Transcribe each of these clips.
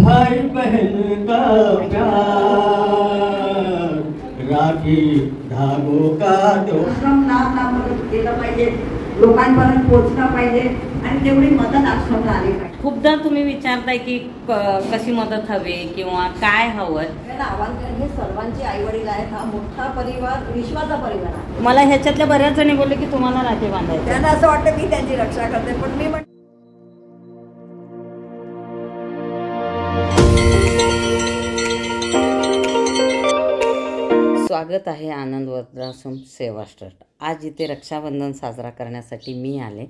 भाई बहन का प्यार, राखी धागों का आश्रम नाम केलं पाहिजे, लोकांपर्यंत पोहोचलं पाहिजे आणि तेवढी मदत आश्रमला आली पाहिजे. खूपदा तुम्ही विचारताय की कशी मदत हवी किंवा काय हवं. आव्हान हे सर्वांचे आई वडील आहेत. हा मोठा परिवार, विश्वाचा परिवार आहे. मला ह्याच्यातल्या बऱ्याच जणी बोलले की तुम्हाला राखी बांधायची. त्यांना असं वाटतं मी त्यांची रक्षा करते, पण मी स्वागत आहे आनंद वृद्धाश्रम सेवा ट्रस्ट. आज इथे रक्षाबंधन साजरा करण्यासाठी मी आले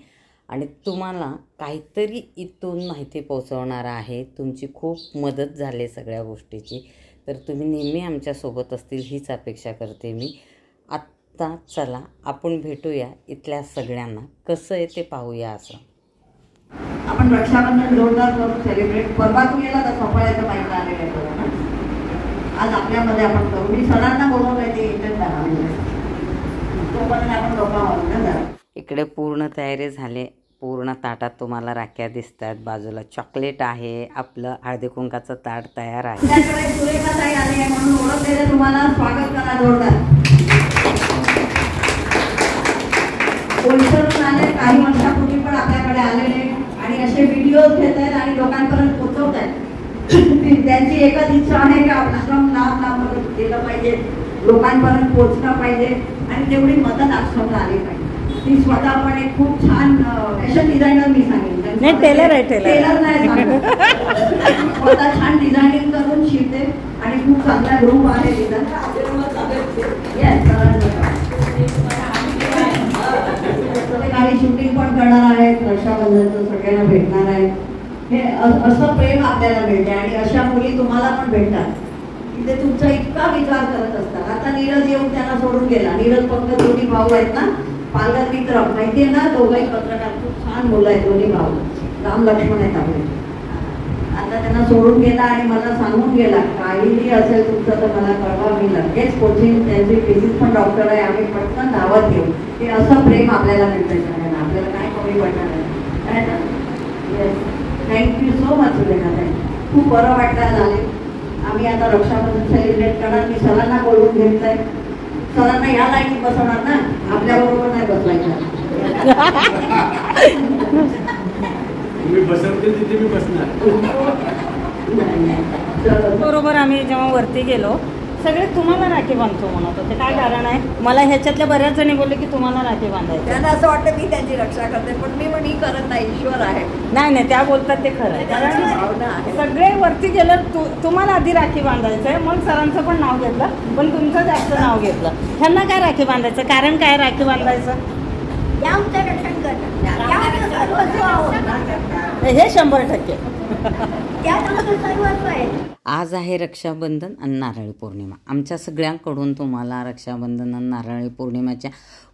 आणि तुम्हाला काहीतरी इथून माहिती पोहोचवणार आहे. तुमची खूप मदत झाली सगळ्या गोष्टीची, तर तुम्ही नेहमी आमच्यासोबत असतील हीच अपेक्षा करते मी. आत्ता चला आपण भेटूया इथल्या सगळ्यांना, कसं आहे ते पाहूया. असं आपण रक्षाबंधन जोरदार करून सेलिब्रेट. परवा तू गेला तर सफळायचं पाहिजे आलेलं आहे. आज आपल्यामध्ये आपण करू. मी सरांना बोलवलंय ते तोपर्यंत आपण गप्पा. इकडे पूर्ण तयारी झाले. पूर्ण ताटात तुम्हाला राख्या दिसत आहेत. बाजूला चॉकलेट आहे. आपलं हळदी कुंकाचं ताट तयार आहे. त्याकडे सुरेखा ताई आली आहे म्हणून ओळखलेलं तुम्हाला स्वागत करा जोरदार. ओळखून आले, काही वर्षापूर्वी पण आपल्याकडे आलेले आणि असे व्हिडिओ घेत आहेत आणि लोकांपर्यंत पोहोचवत आहेत. त्यांची एकच इच्छा आहे की आश्रम नाम केलं पाहिजे, लोकांपर्यंत पोहोचलं पाहिजे आणि तेवढी मदत आश्रमला आली पाहिजे. ती स्वतः पण एक खूप छान फॅशन डिझायनर मी सांगेन. नाही, टेलर आहे. टेलर नाही सांगत. स्वतः छान डिझायनिंग करून शिवते आणि खूप चांगला ग्रुप आहे तिथं. काही शूटिंग पण करणार आहेत. रक्षाबंधनचं सगळ्यांना भेटणार आहे. हे असं प्रेम आपल्याला मिळते आणि अशा मुली तुम्हाला पण भेटतात की ते तुमचा इतका विचार करत असतात. आता नीरज येऊन त्यांना सोडून गेला. नीरज पंकज दोन्ही भाऊ आहेत ना, पालक मित्र माहितीये ना, दोघंही पत्रकार, खूप छान मुलं आहेत दोन्ही भाऊ, राम लक्ष्मण आहेत आपले. आता त्यांना सोडून गेला आणि मला सांगून गेला काहीही असेल तुमचं तर मला कळवा, मी लगेच कोचिंग. त्यांची फिजिक्स पण डॉक्टर आहे, आम्ही पटकन धावत घेऊ. हे असं प्रेम आपल्याला मिळतं सगळ्यांना. आपल्याला काय कमी पडणार आहे. थँक्यू सो मच सुरेखा ताई. खूप बरं वाटतं झाले. आम्ही आता रक्षाबंधन सेलिब्रेट करणार. मी सरांना बोलवून घेतलंय. सरांना या लाईनीत बसवणार ना, आपल्याबरोबर नाही बसवायचं. बरोबर. आम्ही जेव्हा वरती गेलो सगळे तुम्हाला राखी बांधतो म्हणत होते. काय कारण आहे? मला ह्याच्यातल्या बऱ्याच जणी बोलले की तुम्हाला राखी बांधायची. त्यांना असं वाटतं मी त्यांची रक्षा करते, पण मी करत नाही, ईश्वर आहे. नाही, त्या बोलतात ते खरं आहे. कारण सगळे वरती गेलं तुम्हाला आधी राखी बांधायचं आहे, मग सरांचं पण नाव घेतलं, पण तुमचं जास्त नाव घेतलं. ह्यांना काय राखी बांधायचं? कारण काय राखी बांधायचं? हे 100%. आज आहे रक्षाबंधन आणि नारळी पौर्णिमा. आमच्या सगळ्यांकडून तुम्हाला रक्षाबंधन आणि नारळी पौर्णिमेच्या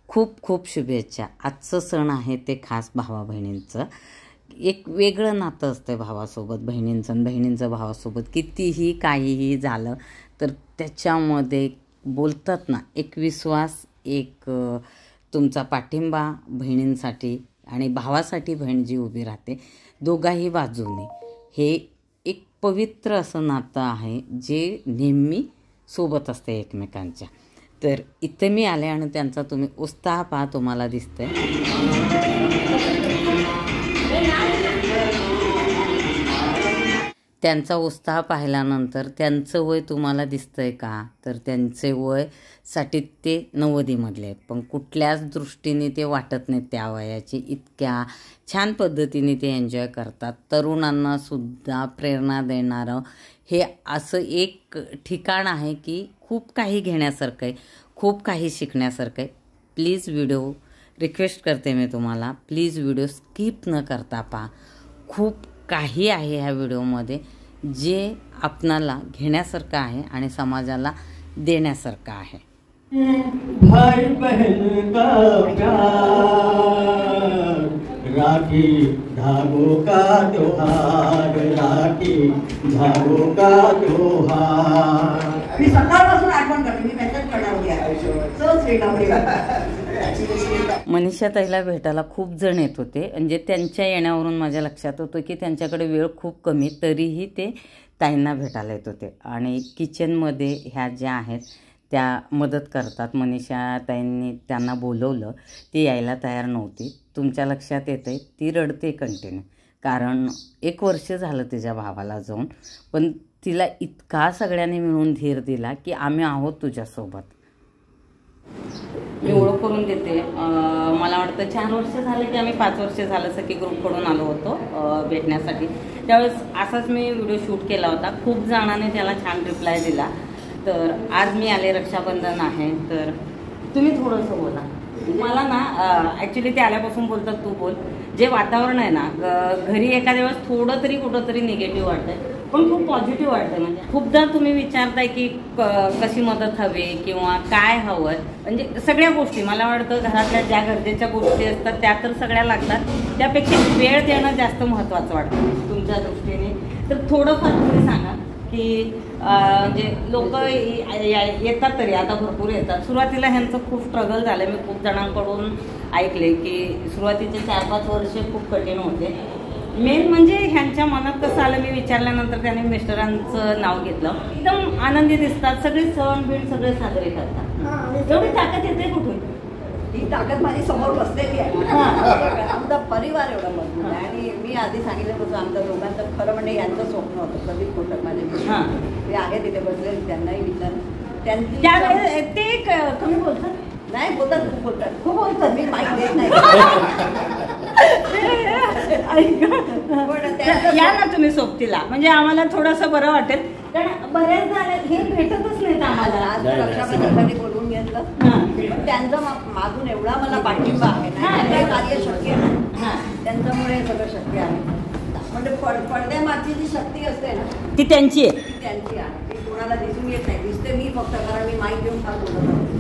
खूप खूप शुभेच्छा. आजचं सण आहे ते खास भावा बहिणींचं. एक वेगळं नातं असतं भावासोबत, बहिणींचं भावासोबत. कितीही काहीही झालं तर त्याच्यामध्ये बोलतात ना, एक विश्वास, एक तुमचा पाठिंबा बहिणींसाठी आणि भावासाठी बहीण जी उभी राहते दोघाही बाजूने. हे एक पवित्र असं नातं आहे जे नेहमी सोबत असते एकमेकांच्या. तर इथे मी आले आणि त्यांचा तुम्ही उत्साह पहा, तुम्हाला दिसतंय. त्यांचा उत्साह पाहिल्यानंतर त्यांचं वय तुम्हाला दिसतंय का? तर त्यांचे वयसाठी ते 90मधले आहेत, पण कुठल्याच दृष्टीने ते वाटत नाहीत त्या वयाची. इतक्या छान पद्धतीने ते एन्जॉय करतात. तरुणांनासुद्धा प्रेरणा देणारं हे असं एक ठिकाण आहे की खूप काही घेण्यासारखं आहे, खूप काही शिकण्यासारखं आहे. प्लीज व्हिडिओ रिक्वेस्ट करते मी तुम्हाला, प्लीज व्हिडिओ स्किप न करता पहा. खूप काही आहे ह्या व्हिडिओमध्ये जे आपणाला घेण्यासारखं आहे आणि समाजाला देण्यासारखं आहे. भाई बहन का प्यार, राखी धागों का त्योहार, राखी धागों का त्योहार. मी सकाळपासून आठवण करते. मी मेसेज करणार होती. मनीषा ताईला भेटायला खूप जण येत होते, म्हणजे त्यांच्या येण्यावरून माझ्या लक्षात होतं की त्यांच्याकडे वेळ खूप कमी, तरीही ते ताईंना भेटायला येत होते आणि किचनमध्ये ह्या ज्या आहेत त्या मदत करतात. मनीषा ताईंनी त्यांना बोलवलं, ती यायला तयार नव्हती. तुमच्या लक्षात येतं आहे ती रडते कंटिन्यू, कारण 1 वर्ष झालं तिच्या भावाला जाऊन, पण तिला इतका सगळ्यांनी मिळून धीर दिला की आम्ही आहोत तुझ्यासोबत. मी ओळख करून देते. मला वाटतं 4 वर्ष झाले की आम्ही 5 वर्ष झालं सखी ग्रुपकडून आलो होतो भेटण्यासाठी. त्यावेळेस असाच मी व्हिडिओ शूट केला होता. खूप जणांनी त्याला छान रिप्लाय दिला. तर आज मी आले, रक्षाबंधन आहे, तर तुम्ही थोडंसं बोला. मला ना ॲक्च्युली ते आल्यापासून बोलतात तू बोल. जे वातावरण आहे ना घरी एखाद्या वेळेस थोडं तरी कुठंतरी निगेटिव्ह वाटतंय, पण खूप पॉझिटिव्ह वाटतं. म्हणजे खूपदा तुम्ही विचारताय की कशी मदत हवी किंवा काय हवं, म्हणजे सगळ्या गोष्टी मला वाटतं घरातल्या ज्या गरजेच्या गोष्टी असतात त्या तर सगळ्या लागतात, त्यापेक्षा वेळ देणं जास्त महत्त्वाचं वाटतं तुमच्या दृष्टीने. तर थोडंफार तुम्ही सांगा की जे लोक येतात तरी आता भरपूर येतात. सुरुवातीला ह्यांचं खूप स्ट्रगल झालं. मी खूप जणांकडून ऐकले की सुरुवातीचे 4-5 वर्ष खूप कठीण होते. मेन म्हणजे ह्यांच्या मनात कसं आलं, मी विचारल्यानंतर त्यांनी मिस्टरांचं नाव घेतलं. एकदम आनंदी दिसतात, सगळे सण बिण सगळे साजरे करतात. एवढी ताकद येते कुठून? ही ताकद माझी समोर बसलेली आहे. आमचा परिवार एवढा मजबूत आहे. आणि मी आधी सांगितलं होतं आमच्या दोघांचं खरं म्हणजे यांचं स्वप्न होतं कधीच खोटं माझे ते आहे तिथे बसलेले, त्यांनाही विचारलं त्यांची. ते कमी बोलतात नाही, बोलतात खूप बोलतात. मी माहीत देत नाही. या ना तुम्ही सोबतीला, म्हणजे आम्हाला थोडंसं बरं वाटेल, कारण बऱ्याच झाले हे भेटतच नाहीत आम्हाला. आज रक्षाबंधनाने बोलवून घेतलं, पण त्यांचा मागून एवढा मला पाठिंबा आहे ना, कार्य शक्य आहे त्यांच्यामुळे सगळं शक्य आहे. म्हणजे पडद्यामागची जी शक्ती असते ना ती त्यांची आहे, ती त्यांची आहे. ती कोणाला दिसून येत नाही. दिसते मी फक्त, कारण मी माईक घेऊन फार बोलत होतो.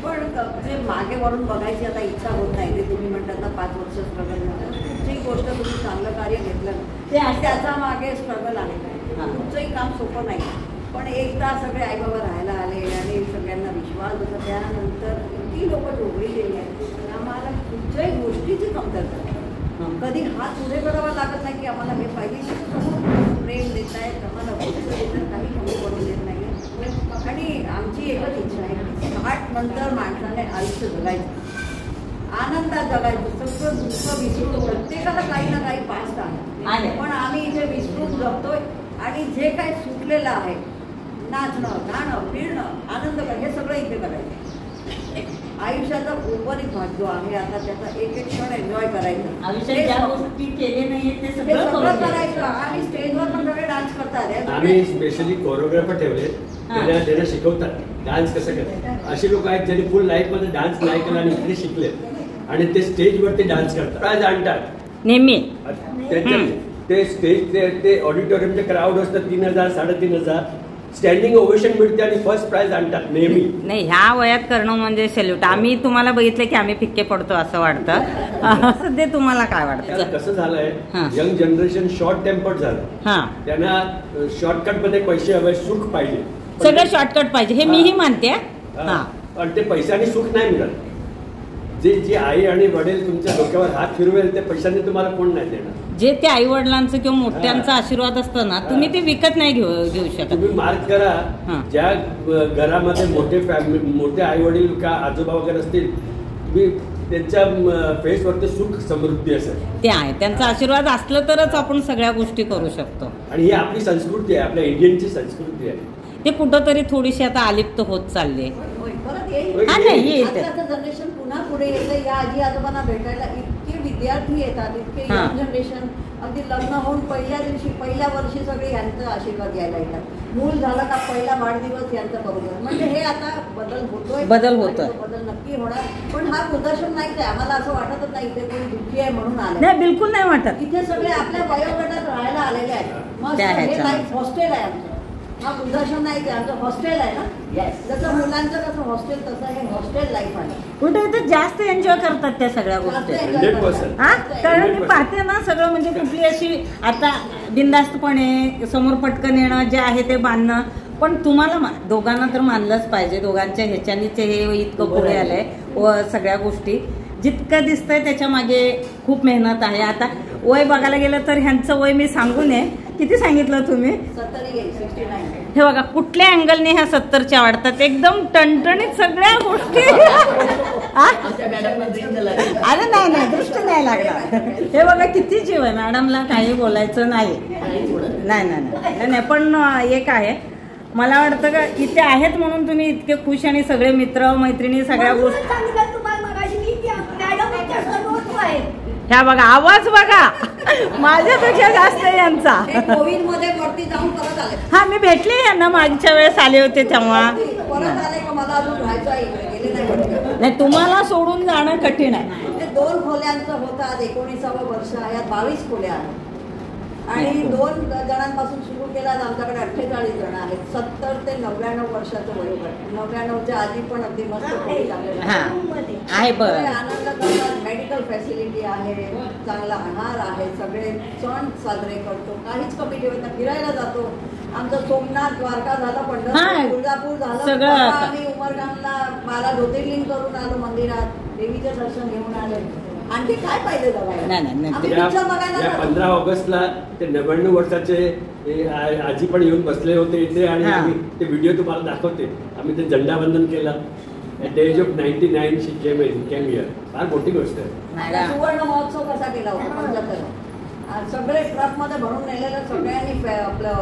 पण जे मागे वरून बघायची आता इच्छा होत नाही. ते तुम्ही म्हणतात ना 5 वर्ष स्ट्रगल झालं, कुठचीही गोष्ट तुम्ही चांगलं कार्य घेतलं त्याचा मागे स्ट्रगल आहे. तुमचंही काम सोपं नाही, पण एकदा सगळे आईबाबा राहायला आले आणि सगळ्यांना विश्वास होता, त्यानंतर इतकी लोक जोडलेली आहेत. आम्हाला कुठच्याही गोष्टीची कमतरता नाही. कधी हात पुढे करावा लागत नाही की आम्हाला हे पाहिजे. प्रेम देत आहेत, आम्हाला गोष्ट देतात, काही कमी पडून देत नाही. आणि आमची एकच इच्छा आहे की 60 नंतर माणसाने आयुष्य जगायचं, आनंदात जगायचं, सगळं दुःख विसरून. प्रत्येकाला काही ना काही पास्ट आहे, पण आम्ही इथे विसरून जगतोय. आणि जे काही सुटलेलं आहे, नाचणं, गाणं, फिरणं, आनंद हे सगळं इथे करायचं. आयुष्याचा उर्वरित भाग जो आहे आता त्याचा एक एक क्षण एन्जॉय करायचा. आयुष्यात ज्या गोष्टी केले नाहीये ते सगळं करायचं. आणि स्टेजवर पण सगळे डान्स करतात. आम्ही स्पेशली कोरिओग्राफर ठेवले, त्यांना शिकवतात डान्स कसं करतात. असे लोक आहेत ज्यांनी फुल लाईफ मध्ये डान्स नाही केला आणि इकडे शिकले आणि ते स्टेजवरती डान्स करतात, प्राइज आणतात नेहमी. ते स्टेज ते ऑडिटोरियमचे क्राऊड असतात 3000 3,500, स्टँडिंग ओवेशन मिळते आणि फर्स्ट प्राइज आणतात नेहमी. नाही, ह्या वयात करणं म्हणजे सेल्यूट. आम्ही तुम्हाला बघितलं की आम्ही फिक्के पडतो असं वाटतं. सध्या तुम्हाला काय वाटतं? कसं झालंय, यंग जनरेशन शॉर्ट टेम्पर्ड झालं. त्यांना शॉर्टकट मध्ये पैसे हवे, सुख पाहिजे, सगळं शॉर्टकट पाहिजे, हे मीही मानते. पण ते पैशाने सुख नाही मिळत. जे आई आणि वडील तुमच्या डोक्यावर हात फिरवेल ते पैशाने तुम्हाला कोण नाही देणार. जे ते आई वडिलांचं किंवा मोठ्यांचा आशीर्वाद असतं ना, तुम्ही ते विकत नाही घेऊ शकत. तुम्ही मार्क करा, ज्या घरामध्ये मोठे आई वडील का आजोबा वगैरे असतील, तुम्ही त्यांच्या फेसवरती सुख समृद्धी असेल. ते आहे, त्यांचा आशीर्वाद असलं तरच आपण सगळ्या गोष्टी करू शकतो. आणि ही आपली संस्कृती आहे, आपल्या इंडियनची संस्कृती आहे. ते कुठंतरी थोडीशी आता अलिप्त होत चालले. जनरेशन पुन्हा पुढे येतं. या आजी आजोबांना भेटायला इतके विद्यार्थी येतात, इतके यंग जनरेशन. अगदी लग्न होऊन पहिल्या दिवशी पहिल्या वर्षी सगळे यांचा आशीर्वाद घ्यायला येतात. मूल झालं का पहिला वाढदिवस यांचा बरोबर. म्हणजे हे आता बदल होतोय, बदल नक्की होणार. पण हा प्रदर्शन नाहीच आहे. आम्हाला असं वाटतच नाही इथे कोणी दुःखी आहे म्हणून आलं नाही, बिलकुल नाही वाटत. इथे सगळे आपल्या वयोगटात राहायला आलेले आहेत. मग हे लाईफ हॉस्टेल आहे आमचं. हा प्रदर्शन नाही, ते आमचं हॉस्टेल आहे ना. जसं मुलांचं कसं हॉस्टेल, तसं हे हॉस्टेल लाईफ आहे. कुठे इथे जास्त एन्जॉय करतात त्या सगळ्या गोष्टी. कारण मी पाहते ना सगळं, म्हणजे कुठली अशी आता बिनधास्तपणे समोर पटकन येणं जे आहे ते बांधणं. पण तुम्हाला दोघांना तर मानलंच पाहिजे. दोघांच्या ह्याच्यानीच हे इतकं पुढे आलंय. सगळ्या गोष्टी जितकं दिसतंय त्याच्या मागे खूप मेहनत आहे. आता वय बघायला गेलं तर ह्यांचं वय मी सांगू नये. किती सांगितलं तुम्ही? 69. हे बघा कुठल्या अँगलने ह्या 70च्या वाढतात, एकदम टणटणीत सगळ्या गोष्टी. अरे नाही दृष्टी नाही लागणार. हे बघा किती जीव आहे मॅडमला, काही बोलायचं नाही. नाही पण एक आहे, मला वाटतं का इथे आहेत म्हणून तुम्ही इतके खुश आणि सगळे मित्र मैत्रिणी सगळ्या गोष्टी. ह्या बघा आवाज बघा माझ्यापेक्षा जास्त आहे यांचा. कोविड मध्ये वरती जाऊन परत आले. हा मी भेटले यांना मागच्या वेळेस आले होते तेव्हा. परत आले का मला अजून राहायचं आहे, गेले नाही. नाही तुम्हाला सोडून जाणं कठीण आहे. 2 खोल्यांचं होतं, आज 19वं वर्ष आहे. यात 22 खोल्या आहेत आणि 2 जणांपासून सुरू केला. आमच्याकडे 48 जण आहेत. 70 ते 99 वर्षाचं वयोगट. 99च्या आधी पण अगदी मस्त खोली आहे. बरं आनंद करतात. मेडिकल फॅसिलिटी आहे, चांगला आहार आहे, सगळे सण साजरे करतो, काहीच कमी ठेवत नाही. फिरायला जातो. आमचं सोमनाथ, द्वारका झालं, पंढरपूर, तुळजापूर झालं सगळं. आम्ही उमरगामला 12 ज्योतिर्लिंग करून आलो मंदिरात, देवीचे दर्शन घेऊन आले. आणखी काय पाहिजे या 15 ऑगस्टला ते 99 वर्षाचे आजी पण येऊन बसले होते इथे आणि आम्ही ते व्हिडिओ तुम्हाला दाखवते. आम्ही ते झेंडावंदन केलं. At the age of 99 she came here. फार मोठी गोष्ट आहे. सुवर्ण महोत्सव कसा केला होता? सगळे ट्रकमध्ये भरून नेलेलं, सगळ्यांनी आपलं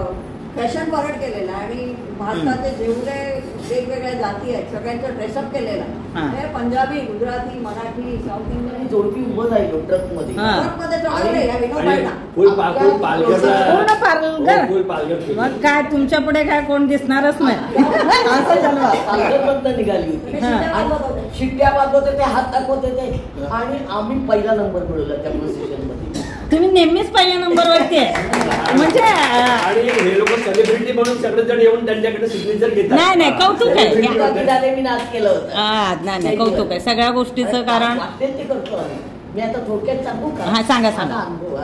फॅशन परेड केलेला आणि भारताचे जेवढे वेगवेगळ्या जाती आहेत सगळ्यांचं ड्रेसअप केलेला. हे पंजाबी, गुजराती, मराठी, साऊथ इंडियन जोडपी उभं राहिलो ट्रकमध्ये. मग काय तुमच्या पुढे काय कोण दिसणारच नाही. पालघरपर्यंत निघाली होती. शिट्ट्या वाजवत होते, ते हात दाखवत होते आणि आम्ही पहिला नंबर मिळवला त्या प्रोसेशन मध्ये. तुम्ही नेहमीच पहिल्या नंबरवरती आहे म्हणजे. आणि हे लोक सेलिब्रिटी म्हणून सगळेजण येऊन त्यांच्याकडे सिग्नेचर घेतात. नाही कौतुक आहे. मी नाच केलं होतं. नाही कौतुक आहे सगळ्या गोष्टीचं. कारण ते करतो मी. आता थोडक्यात सांगू का? हा सांगा. अनुभव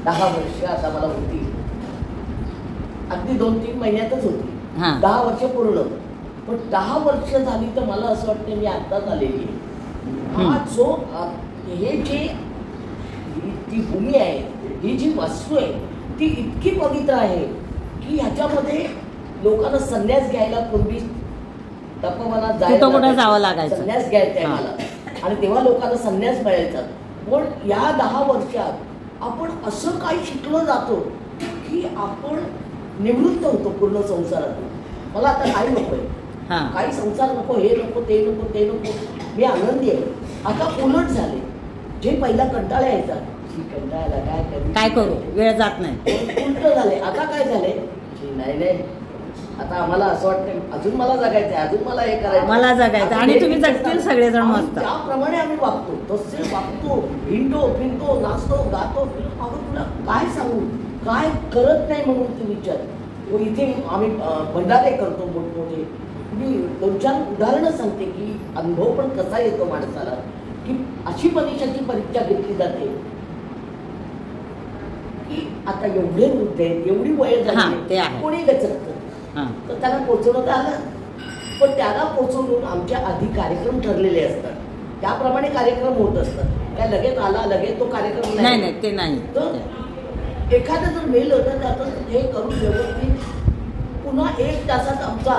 10 वर्ष आता मला होती, अगदी 2-3 महिन्यातच होती. 10 वर्ष पूर्ण. पण 10 वर्ष झाली तर मला असं वाटतं मी आत्ताच आलेली. हा जो हे जे ती भूमी आहे, ही जी वास्तू आहे ती इतकी पवित्र आहे की ह्याच्यामध्ये लोकांना संन्यास घ्यायला पूर्वी तपोवनात जावं लागायचं, संन्यास घ्यायचा मला. आणि तेव्हा लोकांना संन्यास मिळायचा. पण या 10 वर्षात आपण असं काही शिकलो जातो की आपण निवृत्त होतो पूर्ण संसारातून. मला आता काही नकोय, काही संसार नको, हे नको, ते नको, ते नको. मी आनंदी आहे. आता उलट झाले. जे पहिला कंटाळा यायचा, कंटाळायला काय करू, वेळ जात नाही, उलट झाले. आता काय झाले, नाही आता आम्हाला असं वाटतं अजून मला जगायचंय, अजून मला हे करायचं, मला जगायचं. आणि तुम्ही जगतील सगळेजण मस्त. त्याप्रमाणे आम्ही वागतो, तसे वागतो, हिंडतो फिरतो, नाचतो गातो. अगं तुला काय सांगू, काय करत नाही म्हणून तू विचार. इथे आम्ही भंडारे करतो मोठमोठे. मी 2-4 उदाहरणं सांगते की अनुभव पण कसा येतो माणसाला. की अशी परीक्षाची परीक्षा घेतली जाते की आता एवढे वृद्ध आहेत, एवढी वय झाली, कोणी गचकतं तर त्याला पोचवणं आलं. पण त्याला पोचवून आमच्या आधी कार्यक्रम ठरलेले असतात, त्याप्रमाणे कार्यक्रम होत असतात. काय लगेच आला लगेच तो कार्यक्रम नाही, ते नाही. तर एखादं जर मेल होतं त्यातून हे करून व्यवस्थित पुन्हा 1 तासात आमचा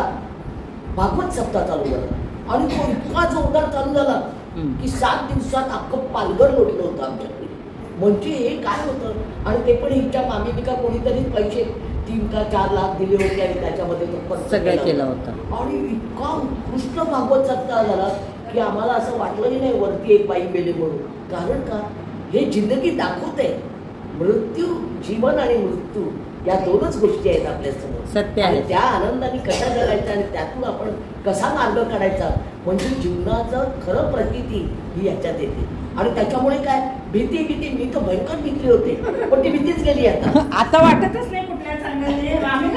भागवत सप्ताह चालू झाला. आणि तो इतका जोरदार चालू झाला की 7 दिवसात अख्खं पालघर लोटलं होतं आमच्याकडे. म्हणजे हे काय होतं. आणि ते पण हिच्या मामीने का कोणीतरी पैसे 3 का 4 लाख दिले होते आणि त्याच्यामध्ये तो सगळं केलं होतं. आणि इतका उत्कृष्ट भागवत सप्ताह झाला की आम्हाला असं वाटलंही नाही वरती एक बाई मेले म्हणून. कारण का, हे जिंदगी दाखवते मृत्यू, जीवन आणि मृत्यू या 2च गोष्टी आहेत आपल्यासमोर. सत्य आणि आहे. त्या आनंदाने कशा जगायचा आणि त्यातून आपण कसा मार्ग काढायचा, म्हणजे जीवनाचं खरं प्रतीती ही याच्यात येते. आणि त्याच्यामुळे काय, भीती मी तर भयंकर भीती होते, पण ती भीतीच गेली. आता वाटतच नाही कुठल्या सांगायचे. आम्ही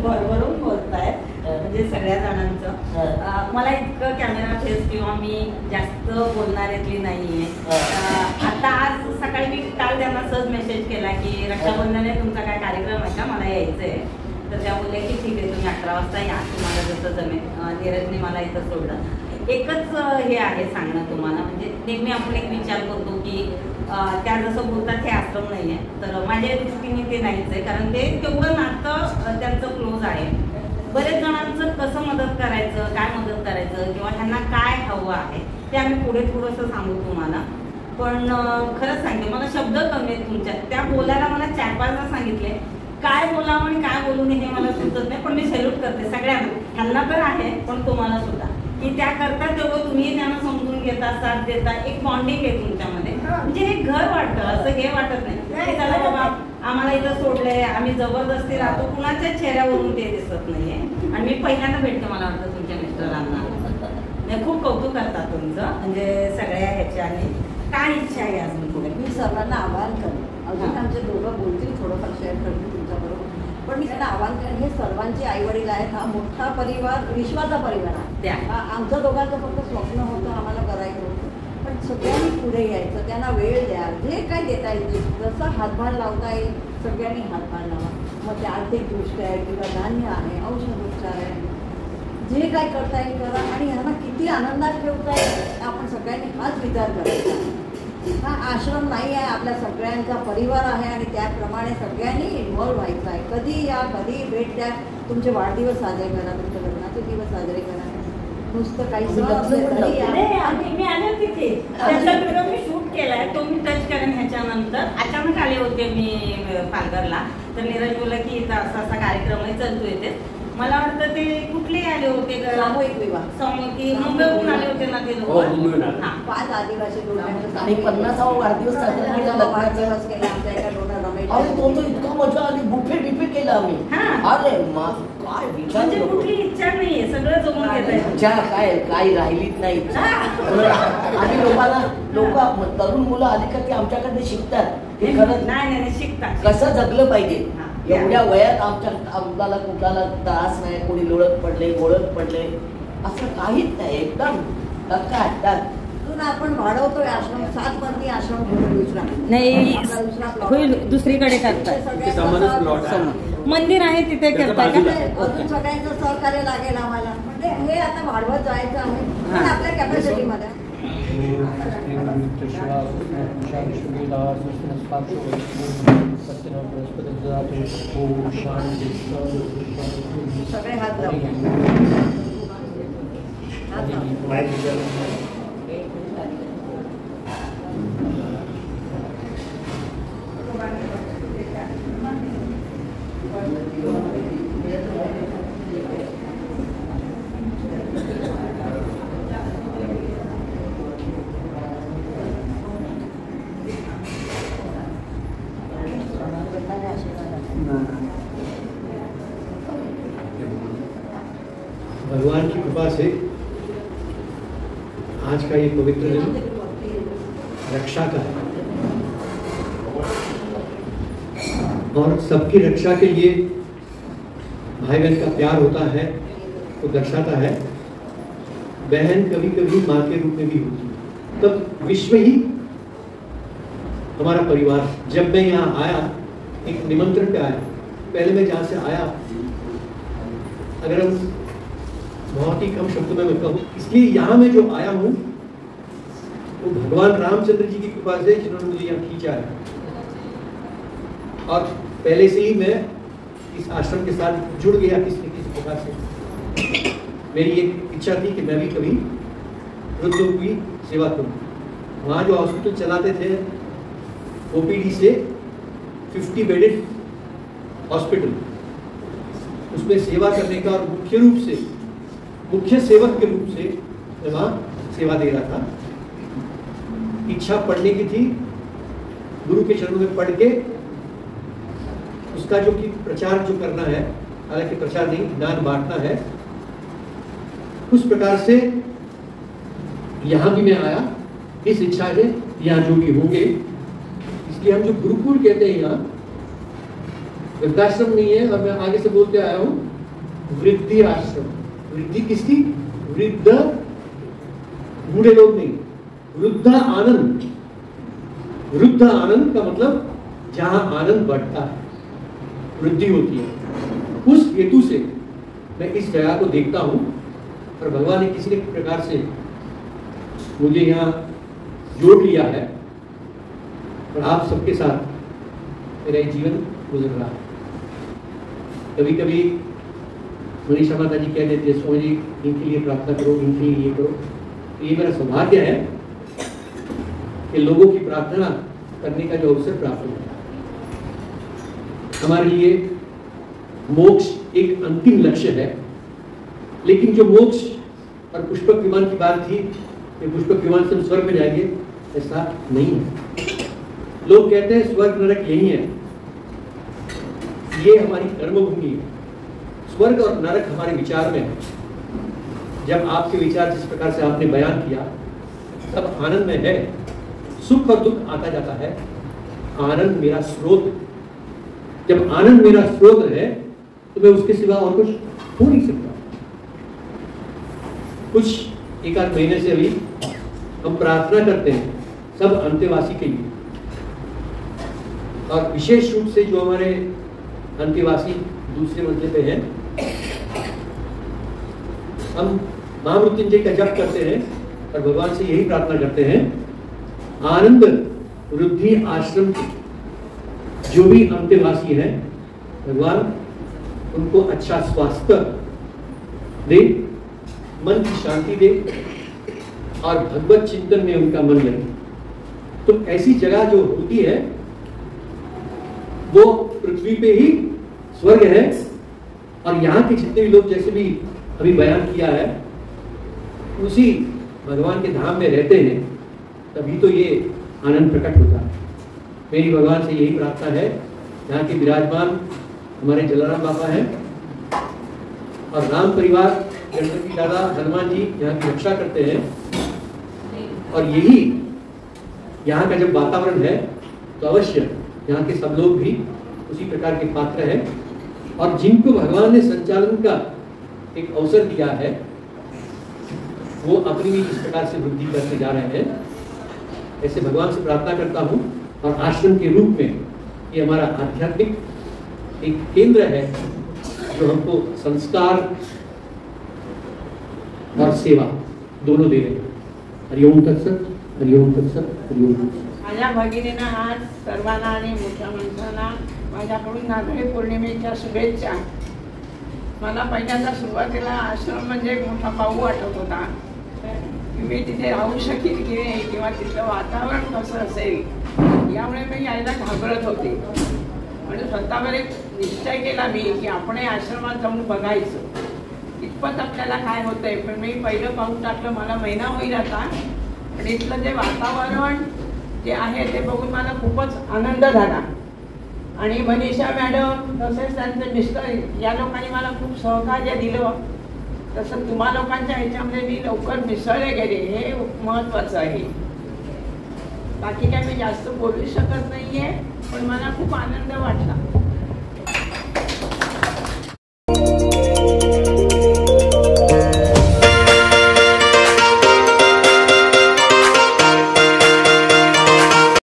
बरोबरून बोलताय म्हणजे सगळ्या जणांचं. मला इतकं कॅमेरा फेस किंवा मी जास्त बोलणाऱ्यातली नाहीये. आता आज सकाळी मी काल त्यांना सहज मेसेज केला की रक्षाबंधन आहे, तुमचा काय कार्यक्रम आहे का, मला यायचंय. तर त्या बोलल्या की ठीक आहे तुम्ही 11 वाजता या, तुम्हाला जसं जमेल. नीरजने मला इथं सोडलं. एकच हे आहे सांगणं तुम्हाला, म्हणजे नेहमी आपण एक विचार करतो की त्या जसं बोलतात हे आश्रम नाही आहे, तर माझ्या दृष्टीने ते नाहीच आहे, कारण ते तेवढं नातं त्यांचं क्लोज आहे. बरेच जणांचं कसं मदत करायचं, काय मदत करायचं किंवा त्यांना काय हवं आहे ते आम्ही पुढे थोडंसं सांगू तुम्हाला. पण खरंच सांगते, मला शब्द कमी आहेत तुमच्या. त्या बोलायला मला 4-5दा सांगितले काय बोलावं आणि काय बोलू नये हे मला सुचत नाही, पण मी सॅल्यूट करते सगळ्यांना. त्यांना तर आहे पण तुम्हाला सुद्धा, की त्या करतात तेवढं तुम्ही त्यांना समजून घेता, साथ देता, एक बॉन्डिंग आहे तुमच्यामध्ये. म्हणजे हे घर वाटतं, असं हे वाटत नाही चला बाबा आम्हाला इथं सोडलंय आम्ही जबरदस्ती राहतो, कुणाच्याच चेहऱ्यावरून ते दिसत नाहीये. आणि मी पहिल्यांदा भेटते मला वाटतं तुमच्या मिस्टरांना, खूप कौतुक करतात तुमचं, म्हणजे सगळ्या ह्याच्याने. काय इच्छा आहे अजून पुढे? मी सर्वांना आवाहन करेन, अजून आमचे दोघं बोलतील, थोडंफार शेअर करतील तुमच्याबरोबर, पण मी त्यांना आवाहन करेन, हे सर्वांचे आई वडील आहेत, हा मोठा परिवार, विश्वाचा परिवार आहे. आमचं दोघांचं फक्त स्वप्न होतं, आम्हाला करायचं होतं, पण सगळ्यांनी पुढे यायचं, त्यांना वेळ द्या, जे काही देता येईल जसं हातभार लावता येईल सगळ्यांनी हातभार लावा. मग ते आर्थिक दृष्ट्या आहे किंवा धान्य आहे, औषधोपचार आहे, जे काय करता येईल करा. आणि ह्यांना किती आनंदात ठेवता येईल आपण सगळ्यांनी हाच विचार करायचा. हा आश्रम नाही आहे, आपल्या सगळ्यांचा परिवार आहे आणि त्याप्रमाणे सगळ्यांनी इन्व्हॉल्व व्हायचं आहे. कधी या, कधी भेट द्या, तुमचे वाढदिवस साजरे करा, तुमच्या लग्नाचे दिवस साजरे करा, नुसतं काही मी आले तिथे त्याचा मी शूट केलाय, तो मी टच करेन ह्याच्यानंतर. अचानक आले होते मी पालघरला, तर नीरज बोलला की इथं असा असा कार्यक्रम आहे, चल तू येते. मला वाटतं ते कुठले आले होते, सामूहिक विवाह, मुंबईहून आले होते ना ते लोक. 5 आदिवासी लोकांचा आणि 50वा वाढदिवस साजरा केला. वाढदिवस केला आमच्या एका डोनर रमेश. अरे तो तर इतका मजा आली, बुफे बिफे केला आम्ही. अरे काय विचार, म्हणजे कुठली इच्छा नाहीये, सगळं जमून घेत आहे. इच्छा काय राहिलीच नाही. आणि लोक तरुण मुलं आली का ती आमच्याकडे शिकतात. हे खरंच नाही शिकतात, कसं जगलं पाहिजे. एवढ्या वयात आम्हाला कुठला त्रास नाही, कोणी लोळत पडले गोळत पडले असं काहीच नाही, एकदम आपण वाढवतोय आश्रम, 7 मजली आश्रम दुसरा नाही होईल, दुसरीकडे करतात. मंदिर आहे तिथे करतात. अजून सगळ्यांचं सहकार्य लागेल आम्हाला, म्हणजे हे आता वाढवत जायचं आहे पण आपल्या कॅपॅसिटीमध्ये. सगळे हात भगवान की कृपा से आज का ये पवित्र दिन रक्षा का है और सबकी रक्षा के लिए भाई बहन का प्यार होता है, वो दर्शाता है। बहन कभी कभी माँ के रूप में भी होती है, तब विश्व ही हमारा परिवार। जब मैं यहाँ आया, एक निमंत्रण पे आया, पहले मैं जहाँ से आया, अगर हम बहुत ही कम शब्दों में मैं कहूँ, इसलिए यहाँ मैं जो आया हूँ वो भगवान रामचंद्र जी की कृपा से, जिन्होंने मुझे यहाँ खींचा है। और पहले से ही मैं इस आश्रम के साथ जुड़ गया किसी न किसी प्रकार से। मेरी एक इच्छा थी कि मैं भी कभी वृद्धों की सेवा करूँ। वहाँ जो हॉस्पिटल चलाते थे, ओपीडी से 50 बेडेड हॉस्पिटल, उसमें सेवा करने का, और मुख्य रूप से मुख्य सेवक के रूप से मैं वहाँ सेवा दे रहा था। इच्छा पढ़ने की थी, गुरु के चरणों में पढ़ के उसका जो कि प्रचार जो करना है, हालांकि प्रचार नहीं, ज्ञान बांटना है, उस प्रकार से यहाँ भी मैं आया इस इच्छा से। यहाँ जो भी होंगे, इसलिए हम जो गुरुकुल कहते हैं, यहाँ वृद्धाश्रम नहीं है, और मैं आगे से बोलते आया हूँ वृद्धि आश्रम। वृद्धि किसकी? वृद्ध बूढ़े लोग नहीं, वृद्ध आनंद। वृद्ध आनंद का मतलब जहां आनंद बढ़ता है, वृद्धि होती है, उस हेतु से मैं इस जगह को देखता हूँ और भगवान ने किसी न प्रकार से मुझे यहाँ जोड़ लिया है और आप सबके साथ मेरा जीवन गुजर रहा है। कभी कभी मनीषा माता जी कह देते हैं, स्वामी जी इनके लिए प्रार्थना करो, इनके लिए ये करो। तो ये मेरा सौभाग्य है कि लोगों की प्रार्थना करने का जो अवसर प्राप्त हुआ। हमारे लिए मोक्ष एक अंतिम लक्ष्य है, लेकिन जो मोक्ष और पुष्पक विमान की बात थी कि पुष्पक विमान से हम स्वर्ग में जाएंगे, ऐसा नहीं है। लोग कहते हैं स्वर्ग नरक यही है, ये हमारी कर्मभूमि है। स्वर्ग और नरक हमारे विचार में है। जब आपके विचार जिस प्रकार से आपने बयान किया सब आनंद में है, सुख और दुख आता जाता है, आनंद मेरा स्रोत है। जब आनंद मेरा स्रोत है तो मैं उसके सिवा और कुछ हो नहीं सकता। कुछ एक आध महीने से अभी हम प्रार्थना करते हैं सब अंत्यवासी के लिए, और विशेष रूप से जो हमारे अंत्यवासी दूसरे मंजिल पे हैं, हम महामृत्युंजय का जप करते हैं और भगवान से यही प्रार्थना करते हैं, आनंद वृद्धि आश्रम के जो भी अंत्यवासी हैं, भगवान उनको अच्छा स्वास्थ्य दे, मन की शांति दे और भगवत चिंतन में उनका मन लगे। तो ऐसी जगह जो होती है वो पृथ्वी पे ही स्वर्ग है, और यहाँ के जितने भी लोग जैसे भी अभी बयान किया है उसी भगवान के धाम में रहते हैं, तभी तो ये आनंद प्रकट होता है। मेरी भगवान से यही प्रार्थना है, यहाँ के विराजमान हमारे जलाराम बाबा हैं और राम परिवार गणपति दादा हनुमान जी यहाँ की रक्षा करते हैं, और यही यहाँ का जब वातावरण है तो अवश्य यहाँ के सब लोग भी उसी प्रकार के पात्र हैं, और जिनको भगवान ने संचालन का एक अवसर दिया है वो अपनी भी इस प्रकार से वृद्धि करते जा रहे हैं। ऐसे भगवान से प्रार्थना करता हूँ, और आश्रम के रूप में ये हमारा आध्यात्मिक एक केंद्र है जो हमको संस्कार और सेवा दोनों दे रहे हैं। हरिओम तत्सत, हरिओम तत्सत, हरिओम तत्सत। माझ्या भगिनींना आज सर्वांना आणि मोठ्या माणसांना माझ्याकडून नारळी पौर्णिमेच्या शुभेच्छा। मला पहिल्यांदा सुरुवातीला आश्रम म्हणजे एक मोठा पाऊ वाटत होता, मी तिथे राहू शकेल की नाही किंवा तिथलं वातावरण कसं असेल यामुळे मी यायला घाबरत होते। म्हणजे स्वतःवर एक निश्चय केला मी की आपण आश्रमात जाऊन बघायचं इतपत आपल्याला काय होतंय। पण मी पहिलं पाऊल टाकलं, मला महिना होईल आता, पण इथलं जे वातावरण जे आहे ते बघून मला खूपच आनंद झाला। आणि मनीषा मॅडम तसेच त्यांचे मिस्टर या लोकांनी मला खूप सहकार्य दिलं, तसं तुम्हा लोकांच्या ह्याच्यामध्ये मी लवकर मिसळले गेले, हे महत्त्वाचं आहे। बाकी काय मी जास्त बोलू शकत नाहीये, पण मला खूप आनंद वाटला।